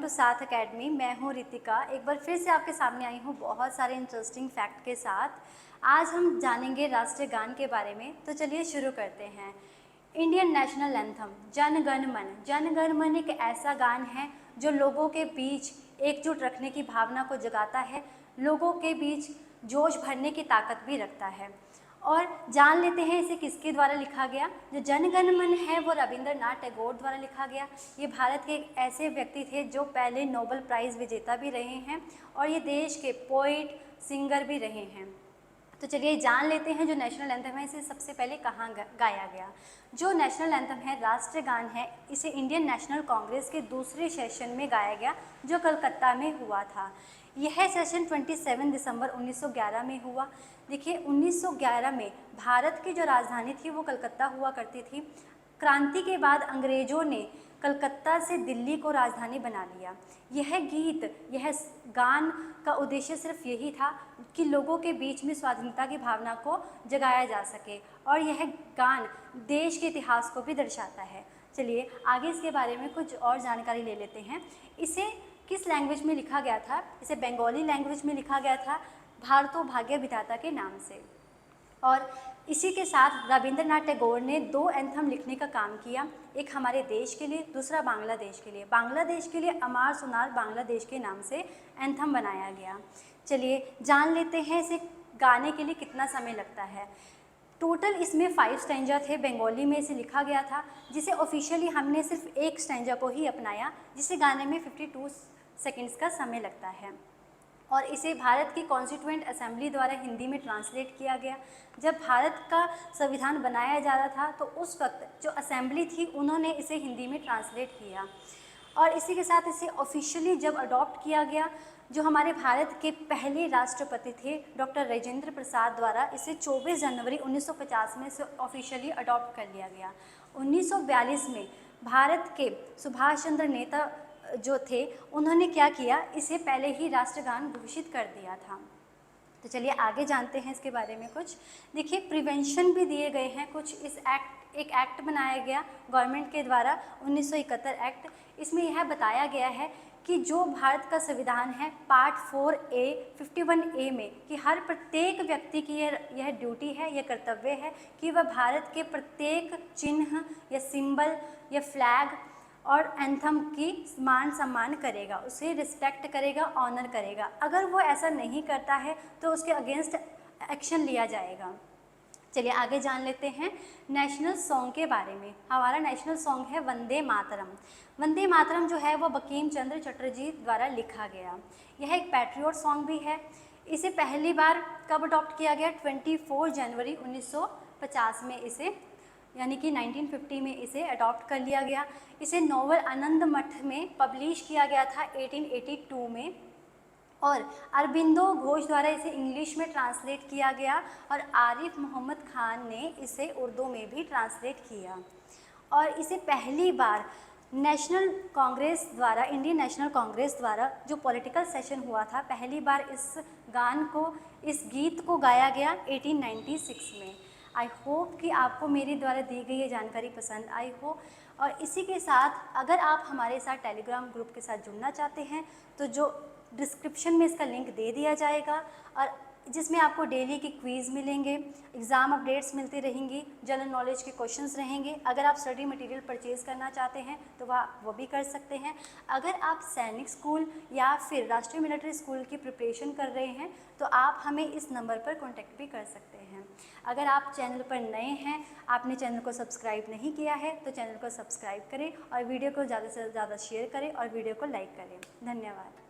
To साथ academy. मैं हूँ रितिका, एक बार फिर से आपके सामने आई हूँ बहुत सारे इंटरेस्टिंग फैक्ट के साथ। आज हम जानेंगे राष्ट्रीय गान के बारे में, तो चलिए शुरू करते हैं। Indian national anthem Jana Gana मन। जन गण मन एक ऐसा गान है जो लोगों के बीच एकजुट रखने की भावना को जगाता है, लोगों के बीच जोश भरने की ताकत भी रखता है। और जान लेते हैं इसे किसके द्वारा लिखा गया। जो जन गण मन है वो रविंद्रनाथ टैगोर द्वारा लिखा गया। ये भारत के एक ऐसे व्यक्ति थे जो पहले नोबेल प्राइज़ विजेता भी रहे हैं और ये देश के पोइट सिंगर भी रहे हैं। तो चलिए जान लेते हैं जो नेशनल एंथम है इसे सबसे पहले कहाँ गाया गया। जो नेशनल एंथम है, राष्ट्रीय गान है, इसे इंडियन नेशनल कांग्रेस के दूसरे सेशन में गाया गया जो कलकत्ता में हुआ था। यह सेशन 27 दिसंबर 1911 में हुआ। देखिए 1911 में भारत की जो राजधानी थी वो कलकत्ता हुआ करती थी। क्रांति के बाद अंग्रेज़ों ने कलकत्ता से दिल्ली को राजधानी बना लिया। यह गीत, यह गान का उद्देश्य सिर्फ यही था कि लोगों के बीच में स्वाधीनता की भावना को जगाया जा सके और यह गान देश के इतिहास को भी दर्शाता है। चलिए आगे इसके बारे में कुछ और जानकारी ले लेते हैं। इसे किस लैंग्वेज में लिखा गया था? इसे बंगाली लैंग्वेज में लिखा गया था, भारतो भाग्य विधाता के नाम से। और इसी के साथ रविंद्रनाथ टैगोर ने 2 एंथम लिखने का काम किया, एक हमारे देश के लिए, दूसरा बांग्लादेश के लिए। बांग्लादेश के लिए अमार सुनार बांग्लादेश के नाम से एंथम बनाया गया। चलिए जान लेते हैं इसे गाने के लिए कितना समय लगता है। टोटल इसमें 5 स्टैंजा थे, बंगाली में इसे लिखा गया था, जिसे ऑफिशियली हमने सिर्फ एक स्टैंजा को ही अपनाया, जिसे गाने में 52 सेकेंड्स का समय लगता है। और इसे भारत की कॉन्स्टिट्यूएंट असेंबली द्वारा हिंदी में ट्रांसलेट किया गया। जब भारत का संविधान बनाया जा रहा था तो उस वक्त जो असेंबली थी उन्होंने इसे हिंदी में ट्रांसलेट किया। और इसी के साथ इसे ऑफिशियली जब अडॉप्ट किया गया, जो हमारे भारत के पहले राष्ट्रपति थे डॉक्टर राजेंद्र प्रसाद द्वारा इसे 24 जनवरी 1950 में इसे ऑफिशियली अडॉप्ट कर लिया गया। 1942 में भारत के सुभाष चंद्र नेता जो थे उन्होंने क्या किया, इसे पहले ही राष्ट्रगान घोषित कर दिया था। तो चलिए आगे जानते हैं इसके बारे में कुछ। देखिए प्रिवेंशन भी दिए गए हैं कुछ। एक एक्ट बनाया गया गवर्नमेंट के द्वारा 1971 एक्ट। इसमें यह बताया गया है कि जो भारत का संविधान है पार्ट 4A 51A में कि हर प्रत्येक व्यक्ति की यह ड्यूटी है, यह कर्तव्य है कि वह भारत के प्रत्येक चिन्ह या सिंबल या फ्लैग और एंथम की मान सम्मान करेगा, उसे रिस्पेक्ट करेगा, ऑनर करेगा। अगर वो ऐसा नहीं करता है तो उसके अगेंस्ट एक्शन लिया जाएगा। चलिए आगे जान लेते हैं नेशनल सॉन्ग के बारे में। हमारा नेशनल सॉन्ग है वंदे मातरम। वंदे मातरम जो है वो बंकिम चंद्र चटर्जी द्वारा लिखा गया। यह एक पैट्रियोट सॉन्ग भी है। इसे पहली बार कब अडॉप्ट किया गया? 24 जनवरी 1950 में इसे, यानी कि 1950 में इसे अडॉप्ट कर लिया गया। इसे नोवेल आनंद मठ में पब्लिश किया गया था 1882 में और अरबिंदो घोष द्वारा इसे इंग्लिश में ट्रांसलेट किया गया और आरिफ मोहम्मद खान ने इसे उर्दू में भी ट्रांसलेट किया। और इसे पहली बार नेशनल कांग्रेस द्वारा, इंडियन नेशनल कांग्रेस द्वारा जो पॉलिटिकल सेशन हुआ था, पहली बार इस गान को, इस गीत को गाया गया 1896 में। आई होप कि आपको मेरे द्वारा दी गई ये जानकारी पसंद आई हो। और इसी के साथ अगर आप हमारे साथ टेलीग्राम ग्रुप के साथ जुड़ना चाहते हैं तो जो डिस्क्रिप्शन में इसका लिंक दे दिया जाएगा और जिसमें आपको डेली की क्विज़ मिलेंगे, एग्ज़ाम अपडेट्स मिलती रहेंगी, जनरल नॉलेज के क्वेश्चंस रहेंगे। अगर आप स्टडी मटेरियल परचेज़ करना चाहते हैं तो वो भी कर सकते हैं। अगर आप सैनिक स्कूल या फिर राष्ट्रीय मिलिट्री स्कूल की प्रिपरेशन कर रहे हैं तो आप हमें इस नंबर पर कॉन्टैक्ट भी कर सकते हैं। अगर आप चैनल पर नए हैं, आपने चैनल को सब्सक्राइब नहीं किया है तो चैनल को सब्सक्राइब करें और वीडियो को ज़्यादा से ज़्यादा शेयर करें और वीडियो को लाइक करें। धन्यवाद।